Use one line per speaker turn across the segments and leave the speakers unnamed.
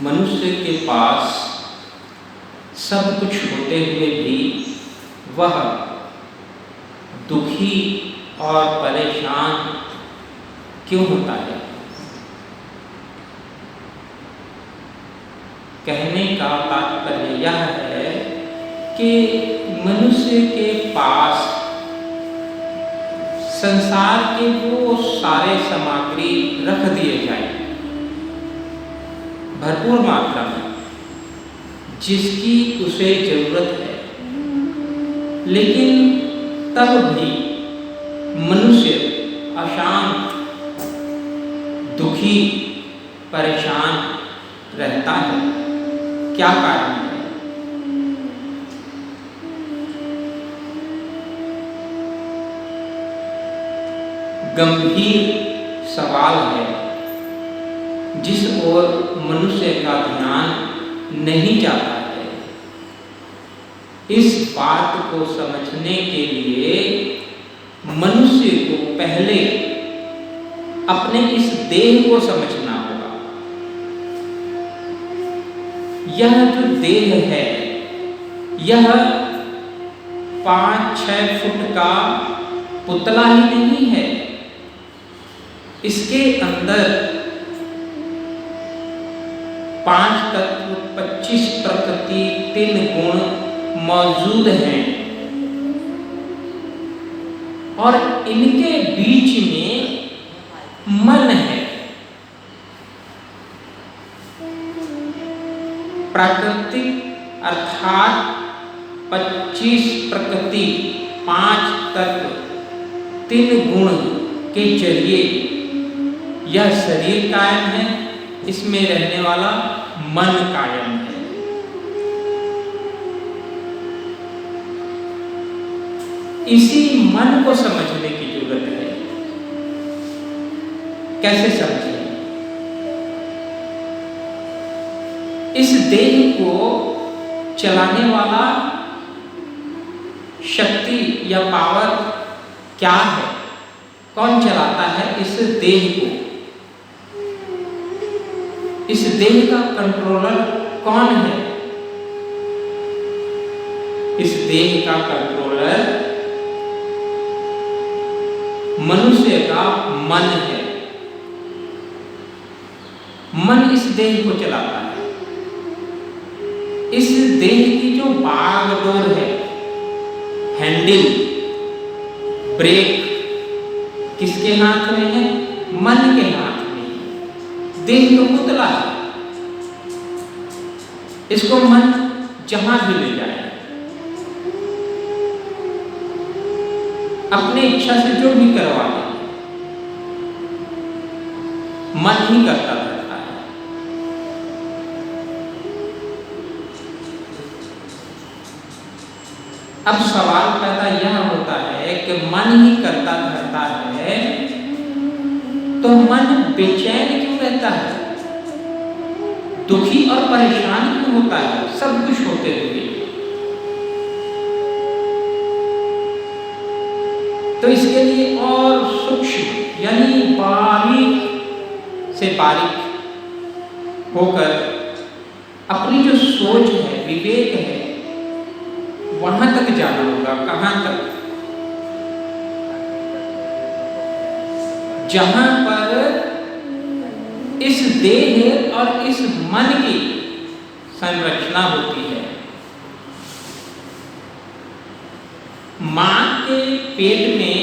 मनुष्य के पास सब कुछ होते हुए भी वह दुखी और परेशान क्यों होता है? कहने का तात्पर्य यह है कि मनुष्य के पास संसार के वो सारे सामग्री रख दिए जाए भरपूर मात्रा में जिसकी उसे जरूरत है, लेकिन तब भी मनुष्य अशांत, दुखी, परेशान रहता है। क्या कारण है? गंभीर सवाल है जिस ओर मनुष्य का ध्यान नहीं जाता है। इस बात को समझने के लिए मनुष्य को पहले अपने इस देह को समझना होगा। यह जो देह है, यह 5-6 फुट का पुतला ही नहीं है। इसके अंदर 5 तत्व, 25 प्रकृति, 3 गुण मौजूद हैं और इनके बीच में मन है। प्राकृतिक अर्थात 25 प्रकृति, 5 तत्व, 3 गुण के जरिए यह शरीर कायम है, इसमें रहने वाला मन कायम है। इसी मन को समझने की जरूरत है। कैसे समझें? इस देह को चलाने वाला शक्ति या पावर क्या है? कौन चलाता है इस देह को? इस देह का कंट्रोलर कौन है? इस देह का कंट्रोलर मनुष्य का मन है। मन इस देह को चलाता है। इस देह की जो बागडोर है, हैंडल, ब्रेक किसके हाथ में है? मन के हाथ में। देह तो पुतला है, इसको मन जहां भी ले जाए, अपने इच्छा से जो भी करवा ले, मन ही करता रहता है। अब सवाल पैदा यह होता है कि मन ही करता रहता है तो मन बेचैन क्यों रहता है? दुखी और परेशान क्यों होता है सब कुछ होते हुए? तो इसके लिए और सूक्ष्म यानी बारीक से बारीक होकर अपनी जो सोच है, विवेक है, वहां तक जाना होगा। कहां तक? जहां पर इस देह और इस मन की संरचना होती है। मां के पेट में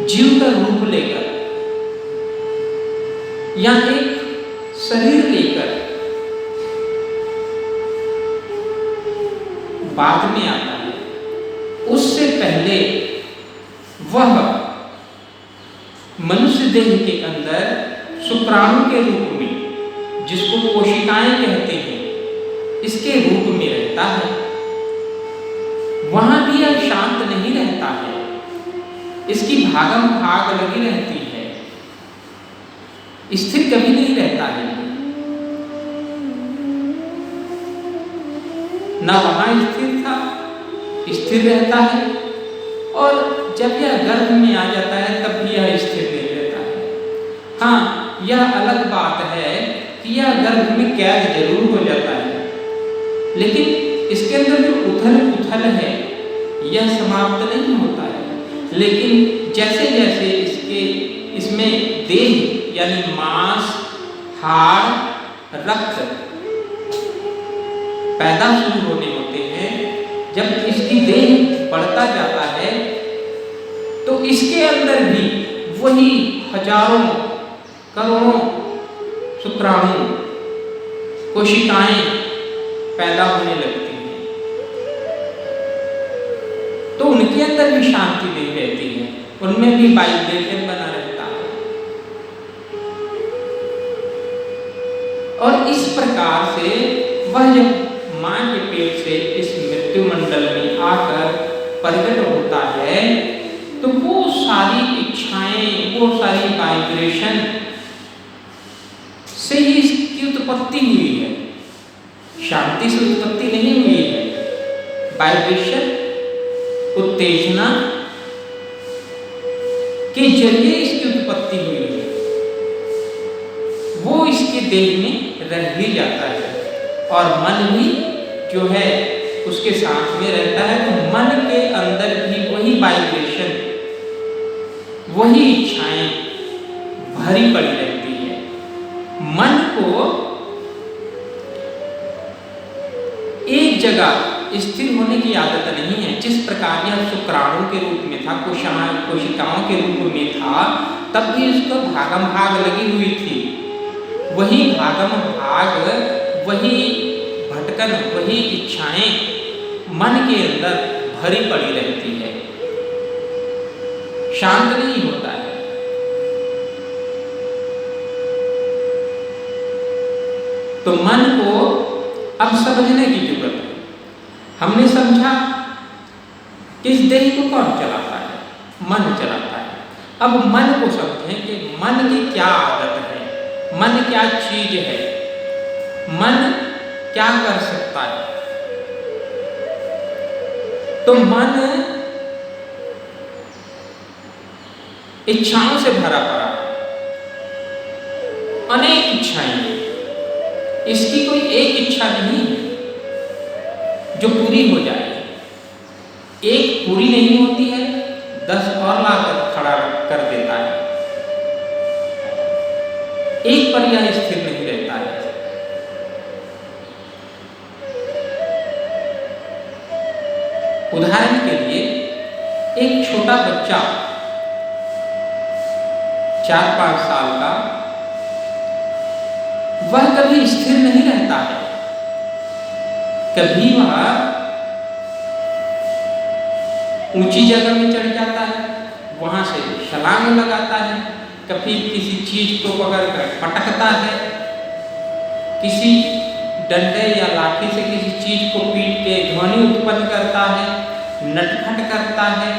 जीव का रूप लेकर या एक शरीर लेकर बाद में आता है। उससे पहले वह मनुष्य देह के अंदर शुक्राणु के रूप में, जिसको कोशिकाएं कहते हैं, इसके रूप में रहता है। वहां भी यह शांत नहीं रहता है, इसकी भागम भाग लगी रहती है, स्थिर कभी नहीं रहता है। न वहां स्थिर था, स्थिर रहता है, और जब यह गर्भ में आ जाता है तब भी यह स्थिर नहीं रहता है। हाँ, यह अलग बात है कि यह गर्भ में कैद जरूर हो जाता है, लेकिन इसके अंदर जो उथल पुथल है यह समाप्त नहीं होता है। लेकिन जैसे जैसे इसमें देह यानी मांस, हाड़, रक्त पैदा शुरू होने होते हैं, जब इसकी देह बढ़ता जाता है तो इसके अंदर भी वही हजारों करोड़ों शुक्राणु कोशिकाएं पैदा होने लगती हैं। तो उनके अंदर भी शांति नहीं रहती है, उनमें भी वाइब्रेशन बना रहता है। और इस प्रकार से वह जब मां के पेट से इस मृत्यु मंडल में आकर प्रकट होता है तो वो सारी इच्छाएं, वो सारी वाइब्रेशन से ही इसकी उत्पत्ति हुई है, शांति से उत्पत्ति नहीं हुई है। वाइब्रेशन, उत्तेजना के जरिए इसकी उत्पत्ति हुई है, वो इसके देह में रह भी जाता है और मन भी जो है उसके साथ में रहता है। तो मन के अंदर भी वही वाइब्रेशन, वही इच्छाएं भरी पड़ी रहती है। मन को एक जगह स्थिर होने की आदत नहीं है। जिस प्रकार यह शुक्राणु के रूप में था, कोशिकाओं के रूप में था, तब भी उसको भागम भाग लगी हुई थी। वही भागम भाग, वही भटकन, वही इच्छाएं मन के अंदर भरी पड़ी रहती है, शांत नहीं होता है। तो मन को अब समझने की जरूरत है। हमने समझा कि इस देह को कौन चलाता है? मन चलाता है। अब मन को समझें कि मन की क्या आदत है, मन क्या चीज है, मन क्या कर सकता है। तो मन इच्छाओं से भरा पड़ा है, अनेक इच्छाएं हैं। इसकी कोई एक इच्छा नहीं है जो पूरी हो जाए। एक पूरी नहीं होती है, 10 और लाकर खड़ा कर देता है। एक पर यह स्थिर नहीं रहता है। उदाहरण के लिए एक छोटा बच्चा 4-5 साल का, वह कभी स्थिर नहीं रहता है। कभी वह ऊंची जगह में चढ़ जाता है, वहां से छलांग लगाता है, कभी किसी चीज को पकड़कर पटकता है, किसी डंडे या लाठी से किसी चीज को पीट के ध्वनि उत्पन्न करता है, नटखट करता है,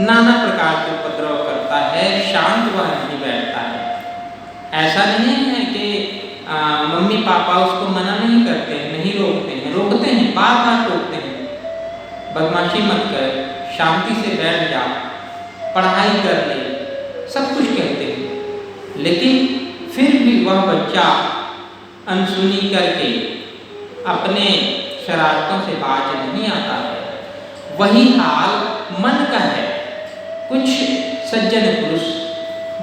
नाना प्रकार के उपद्रव करता है। शांत वह नहीं बैठता है। ऐसा नहीं है कि मम्मी पापा उसको मना नहीं करते हैं, नहीं रोकते हैं, रोकते हैं, बार बार रोकते हैं, बदमाशी मत कर, शांति से बैठ जा, पढ़ाई कर ले, सब कुछ कहते हैं। लेकिन फिर भी वह बच्चा अनसुनी करके अपने शरारतों से बाज नहीं आता है। वही हाल मन का है। कुछ सज्जन पुरुष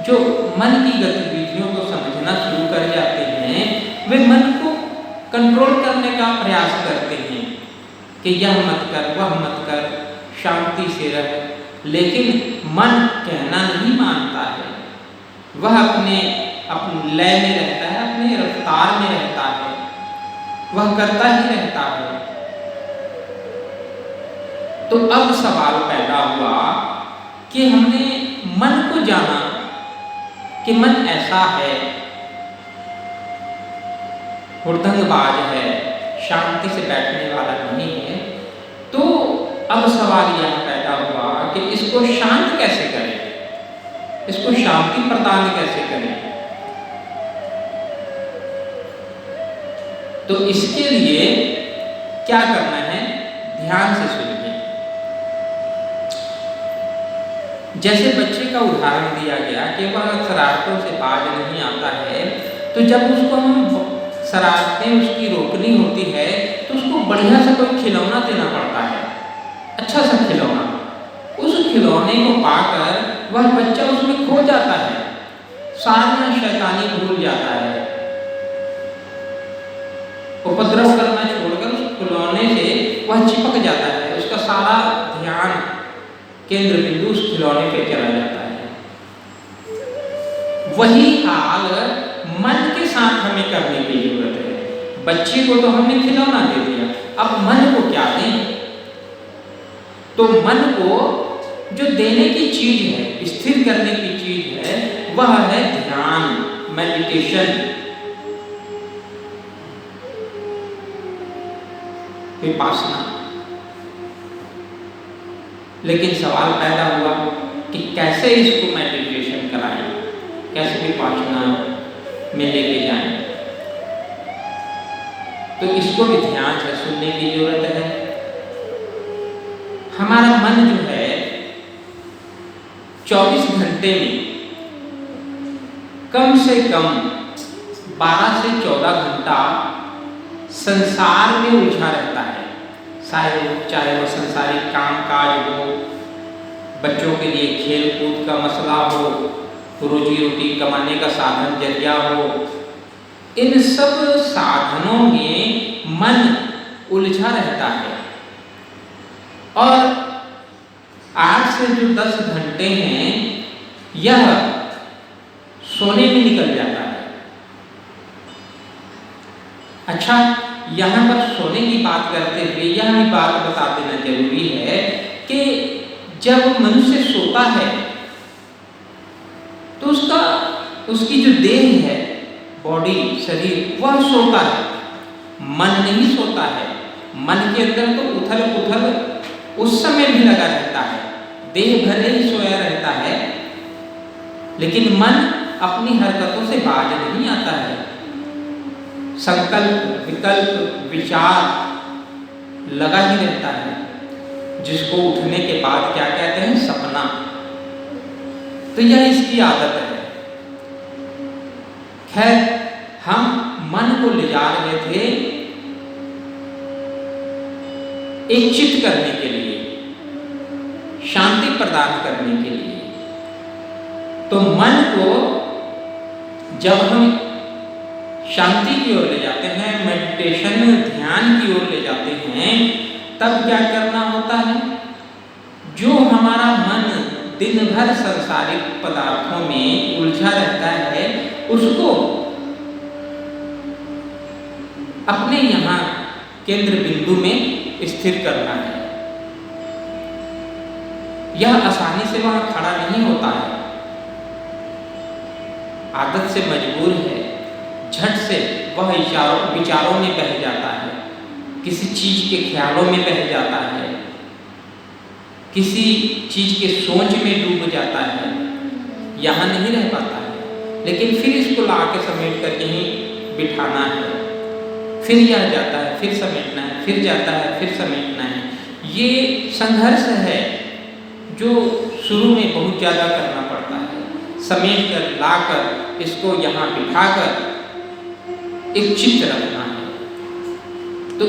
जो मन की गतिविधियों को समझना शुरू कर जाते हैं, वे मन को कंट्रोल करने का प्रयास करते हैं कि यह मत कर, वह मत कर, शांति से रह। लेकिन मन कहना नहीं मानता है। वह अपने लय में रहता है, अपने रफ्तार में रहता है, वह करता ही रहता है। तो अब सवाल पैदा हुआ कि हमने मन को जाना कि मन ऐसा है, हुड़दंगबाज है, शांति से बैठने वाला नहीं है। तो अब सवाल यह पैदा हुआ कि इसको शांत कैसे करें, इसको शांति प्रदान कैसे करें। तो इसके लिए क्या करना है, ध्यान से सुनिए। जैसे बच्चे का उदाहरण दिया गया कि वह शरारतों से बाज नहीं आता है, तो जब उसको हम शरारतें उसकी रोकनी होती है तो उसको बढ़िया सा कोई खिलौना देना पड़ता है, अच्छा सा खिलौना। उस खिलौने को पाकर वह बच्चा उसमें खो जाता है, सारा शैतानी भूल जाता है, उपद्रव करना छोड़कर उस खिलौने से वह चिपक जाता है, उसका सारा ध्यान केंद्र बिंदु उस खिलौने पे चला जाता है। वही हाल मन के साथ हमें करने की जरूरत है। बच्चे को तो हमने खिलौना दे दिया, अब मन को क्या दें? तो मन को जो देने की चीज है, स्थिर करने की चीज है, वह है ध्यान, मेडिटेशन, विपासना। लेकिन सवाल पैदा हुआ कि कैसे इसको मेडिटेशन कराएं, कैसे विपासना में लेके जाएं। तो इसको भी ध्यान से सुनने की जरूरत है। हमारा मन जो है 24 घंटे में कम से कम 12 से 14 घंटा संसार में उलझा रहता है। चाहे वो संसारिक काम काज हो, बच्चों के लिए खेल कूद का मसला हो, रोजी रोटी कमाने का साधन जरिया हो, इन सब साधनों में मन उलझा रहता है। और 8 से जो 10 घंटे हैं यह सोने में निकल जाता है। अच्छा, यहाँ पर सोने की बात करते हुए यह भी बात बता देना जरूरी है कि जब मनुष्य सोता है तो उसकी जो देह है, बॉडी, शरीर, वह सोता है, मन नहीं सोता है। मन के अंदर तो उथल पुथल उस समय भी लगा रहता है, देह भले ही सोया रहता है, लेकिन मन अपनी हरकतों से बाज नहीं आता है। संकल्प, विकल्प, विचार लगा ही रहता है, जिसको उठने के बाद क्या कहते हैं, सपना। तो यह इसकी आदत है। खैर, हम मन को ले जा रहे थे एक चित्त करने के लिए, शांति प्रदान करने के लिए। तो मन को जब हम शांति की ओर ले जाते हैं, मेडिटेशन, ध्यान की ओर ले जाते हैं, तब क्या करना होता है? जो हमारा मन दिन भर सांसारिक पदार्थों में उलझा रहता है, उसको अपने यहाँ केंद्र बिंदु में स्थिर करना है। यह आसानी से वहां खड़ा नहीं होता है, आदत से मजबूर है, झट से वह विचारों में बह जाता है, किसी चीज के ख्यालों में बह जाता है, किसी चीज के सोच में डूब जाता है, यहाँ नहीं रह पाता है। लेकिन फिर इसको ला के समेट कर कहीं बिठाना है, फिर यह जाता है, फिर समेटना है, फिर जाता है, फिर समेटना है। ये संघर्ष है जो शुरू में बहुत ज़्यादा करना पड़ता है। समेट कर लाकर इसको यहाँ बिठाकर एक चित्त रखना है। तो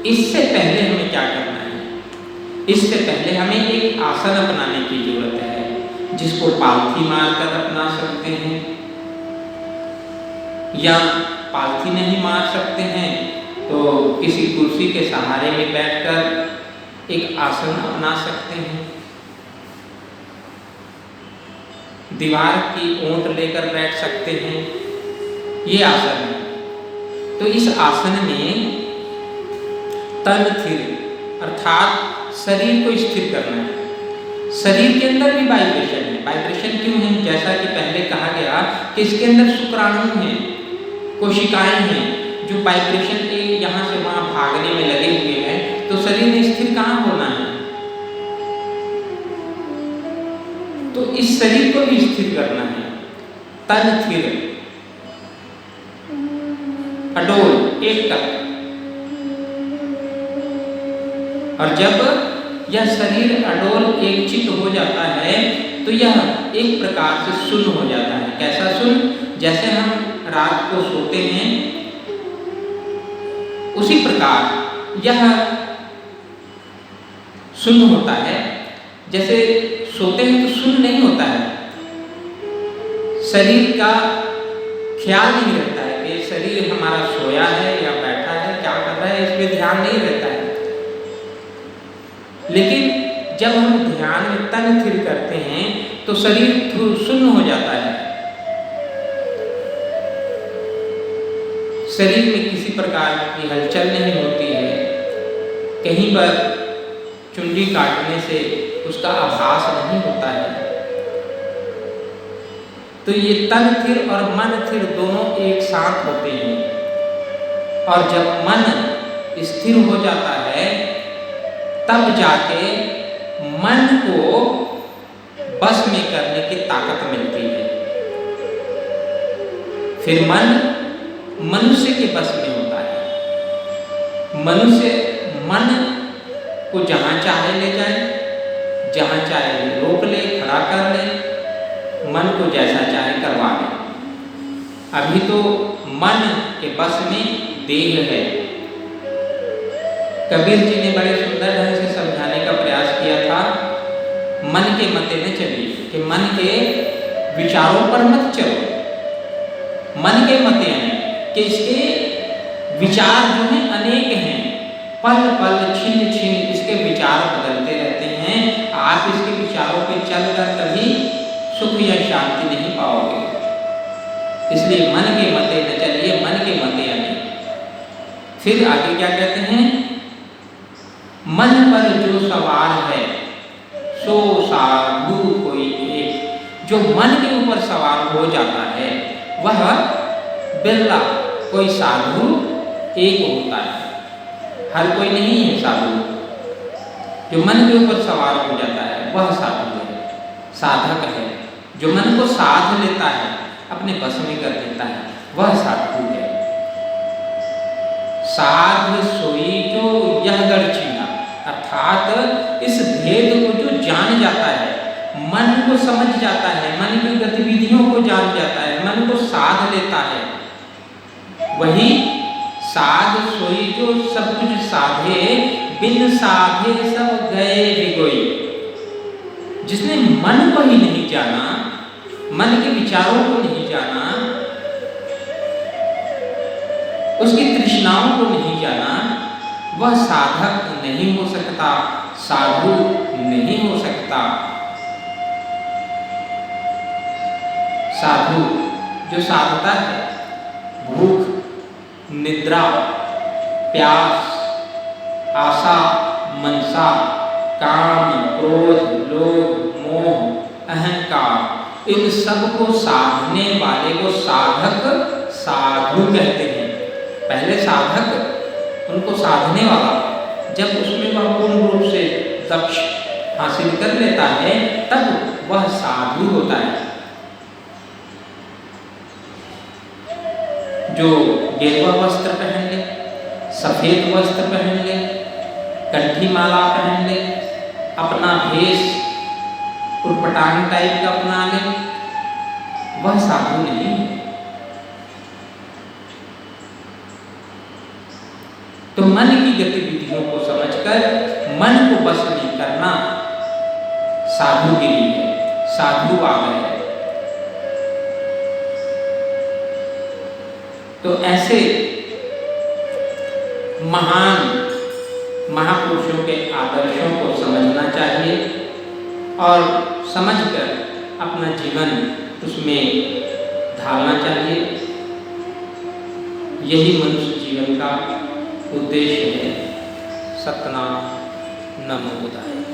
इससे पहले हमें क्या करना है? इससे पहले हमें एक आसन अपनाने की जरूरत है, जिसको पालथी मारकर अपना सकते हैं, या पालथी नहीं मार सकते हैं तो किसी कुर्सी के सहारे में बैठकर एक आसन अपना सकते हैं। दीवार की ओंट लेकर बैठ सकते हैं, ये आसन है। तो इस आसन में तन स्थिर, अर्थात शरीर को स्थिर करना है। शरीर के अंदर भी वाइब्रेशन है। वाइब्रेशन क्यों है? जैसा कि पहले कहा गया कि इसके अंदर शुक्राणु हैं, कोशिकाएं हैं, जो वाइब्रेशन के यहाँ से वहाँ भागने में लगे हुए हैं। तो शरीर में स्थिर कहाँ होना है? तो इस शरीर को भी स्थिर करना है। तन स्थिर, अडोल, एक टक। और जब यह शरीर अडोल एक चित्त हो जाता है तो यह एक प्रकार से सुन्न हो जाता है। कैसा सुन्न? जैसे हम रात को सोते हैं उसी प्रकार यह सुन्न होता है। जैसे सोते हैं तो सुन्न नहीं होता है, शरीर का ख्याल नहीं रहता है कि शरीर हमारा सोया है या बैठा है, क्या कर रहा है, इस पे ध्यान नहीं रहता है। लेकिन जब हम ध्यान में तन स्थिर करते हैं तो शरीर सुन्न हो जाता है। शरीर में किसी प्रकार की हलचल नहीं होती है, कहीं पर चुंडी काटने से उसका आभास नहीं होता है। तो ये तन स्थिर और मन स्थिर दोनों एक साथ होते हैं। और जब मन स्थिर हो जाता है तब जाके मन को बस में करने की ताकत मिलती है। फिर मन मनुष्य के बस में होता है। मनुष्य मन को जहाँ चाहे ले जाए, जहाँ चाहे रोक ले, खड़ा कर ले, मन को जैसा चाहे करवा ले। अभी तो मन के बस में देह है। कबीर जी ने बड़े सुंदर ढंग से समझाने का प्रयास किया था, मन के मते में चलिए, कि मन के विचारों पर मत चलो। मन के मते हैं कि इसके विचार जो हैं अनेक हैं, पल पल छिन्न छिन्न इसके विचार बदलते रहते हैं। आप इसके विचारों पे चलकर कभी सुख या शांति नहीं पाओगे। इसलिए मन के मते न चलिए, मन के मते अनेक। फिर आगे क्या कहते हैं? मन पर जो सवार है सो साधु कोई एक। जो मन के ऊपर सवार हो जाता है वह बिरला कोई साधु एक होता है। हर कोई नहीं है साधु। जो मन के ऊपर सवार हो जाता है वह साधु है, साधक है। जो मन को साध लेता है, अपने बस में कर लेता है, वह साधु है। साध सोई जो यह गढ़ चीना, अर्थात इस भेद को जो जान जाता है, मन को समझ जाता है, मन की गतिविधियों को जान जाता है, मन को साध लेता है, वही साध सोई जो सब कुछ साधे, बिन साधे सब गए बिगोई। जिसने मन को ही नहीं जाना, मन के विचारों को नहीं जाना, उसकी तृष्णाओं को नहीं जाना, वह साधक नहीं हो सकता, साधु नहीं हो सकता। साधु जो साधता है, भूख, निद्रा, प्यास, आशा, मनसा, काम, क्रोध, लोभ, मोह, अहंकार, इन सब को साधने वाले को साधक साधु कहते हैं। पहले साधक उनको साधने वाला, जब उसमें वह पूर्ण रूप से दक्ष हासिल कर लेता है तब वह साधु होता है। जो गेरुआ वस्त्र पहन ले, सफेद वस्त्र पहन ले, कंठी माला पहन ले, अपना भेष उटपटांग टाइप का अपना ले, वह साधु नहीं है। तो मन की गतिविधियों को समझकर मन को बस में करना साधुगिरी है, साधुवाद है। तो ऐसे महान महापुरुषों के आदर्शों को समझना चाहिए और समझकर अपना जीवन उसमें ढालना चाहिए। यही मनुष्य जीवन का उद्देश्य है। सतनाम नमो बुद्धाय।